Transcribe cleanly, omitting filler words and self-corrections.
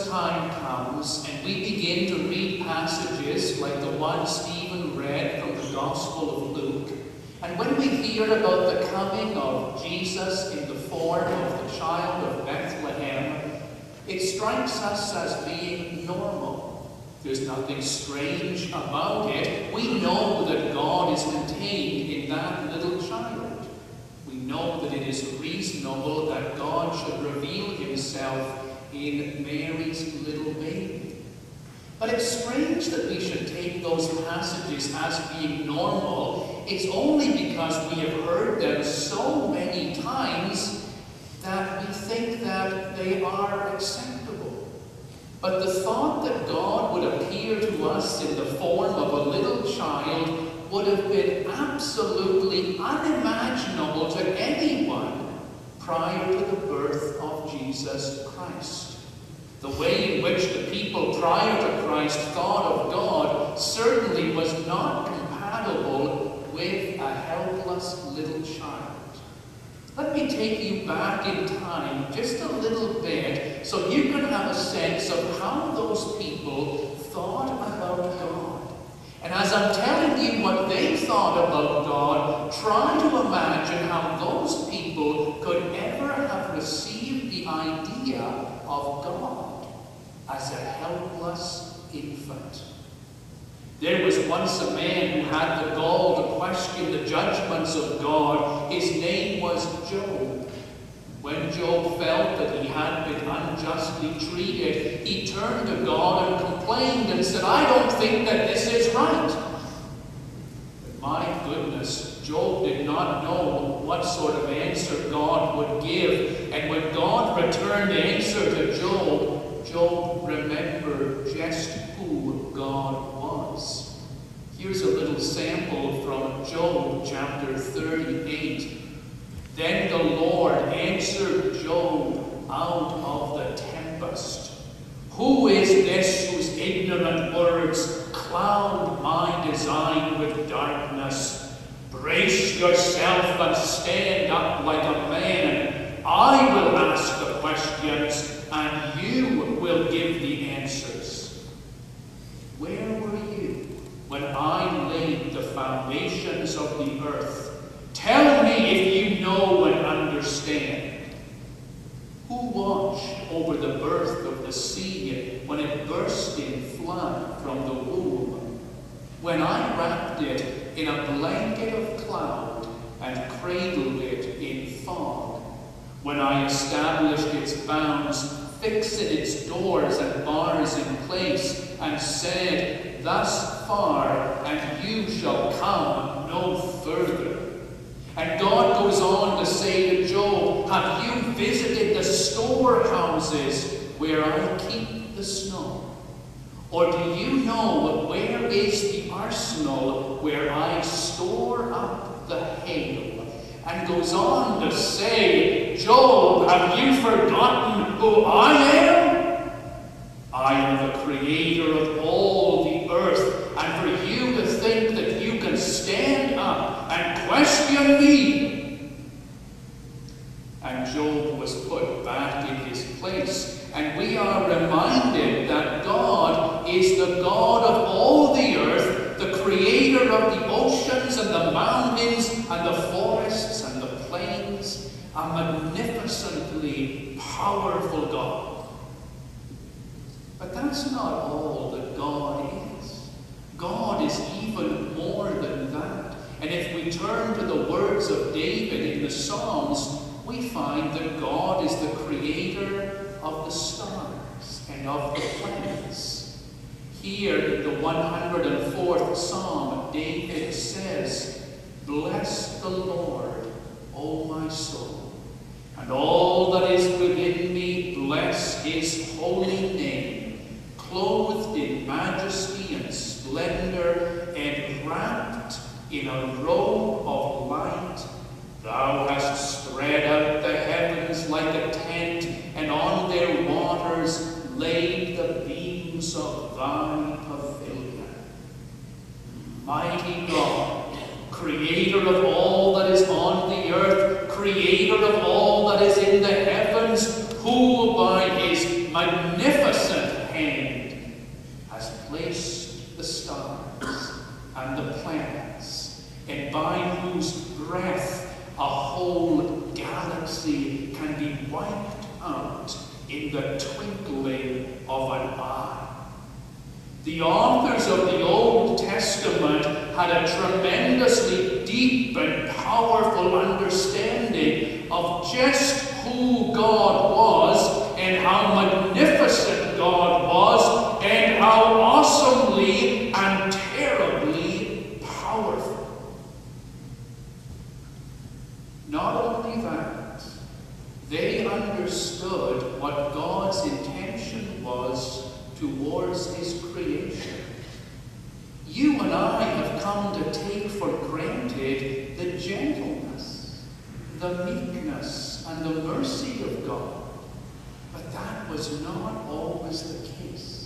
time comes and we begin to read passages like the one Stephen read from the Gospel of Luke, and when we hear about the coming of Jesus in the form of the child of Bethlehem, it strikes us as being normal. There's nothing strange about it. We know that God is contained in that little child. We know that it is reasonable that God should reveal himself in Mary's little baby. But it's strange that we should take those passages as being normal. It's only because we have heard them so many times that we think that they are acceptable. But the thought that God would appear to us in the form of a little child would have been absolutely unimaginable to anyone prior to the birth of Jesus Christ. The way in which the people prior to Christ thought of God certainly was not compatible with a helpless little child. Let me take you back in time just a little bit so you can have a sense of how those people thought about God. And as I'm telling you what they thought about God, try to imagine how those people could ever have received the idea of God as a helpless infant. There was once a man who had the gall to question the judgments of God. His name was Job. When Job felt that he had been unjustly treated, he turned to God and complained and said, "I don't think that this is right." But my goodness, Job did not know what sort of answer God would give. And when God returned the answer to Job, Job remembered just who God was. Here's a little sample from Job chapter 38. Then the Lord answered Job out of the tempest. "Who is this whose ignorant words cloud my design with darkness? Brace yourself and stand up like a man. I will ask the questions, and you will give the answers. Where were you when I laid the foundations of the earth? Tell me if you know and understand. Who watched over the birth of the sea when it burst in flood from the womb? When I wrapped it in a blanket of cloud and cradled it in fog? When I established its bounds, fixed its doors and bars in place, and said, 'Thus far, and you shall come no further.'" And God goes on to say to Job, "Have you visited the storehouses where I keep the snow? Or do you know where is the arsenal where I store up the hail?" And goes on to say, "Job, have you forgotten who I am? I am the creator of all the earth, and for you to think that you can stand up and question me." And Job was put back in his place, and we are reminded that God is the God of all the earth, the creator of the oceans and the mountains and the forests and the plains, a magnificently powerful God. But that's not all that God is. God is even more than that. And if we turn to the words of David in the Psalms, we find that God is the creator of the stars and of the planets. Here in the 104th Psalm, David says, "Bless the Lord, O my soul, and all that is within me, bless his holy name, clothed in majesty and splendor, and wrapped in a robe of light. Thou hast spread out the heavens like a tent, and on their waters laid the beams of thy pavilion." Mighty God, creator of all that is on the earth, creator of all that is in the heavens, who by his magnificent and by whose breath a whole galaxy can be wiped out in the twinkling of an eye. The authors of the Old Testament had a tremendously deep and powerful understanding of just who God was and how magnificent God was and how awesomely and terribly powerful. Not only that, they understood what God's intention was towards his creation. You and I have come to take for granted the gentleness, the meekness, and the mercy of God. But that was not always the case.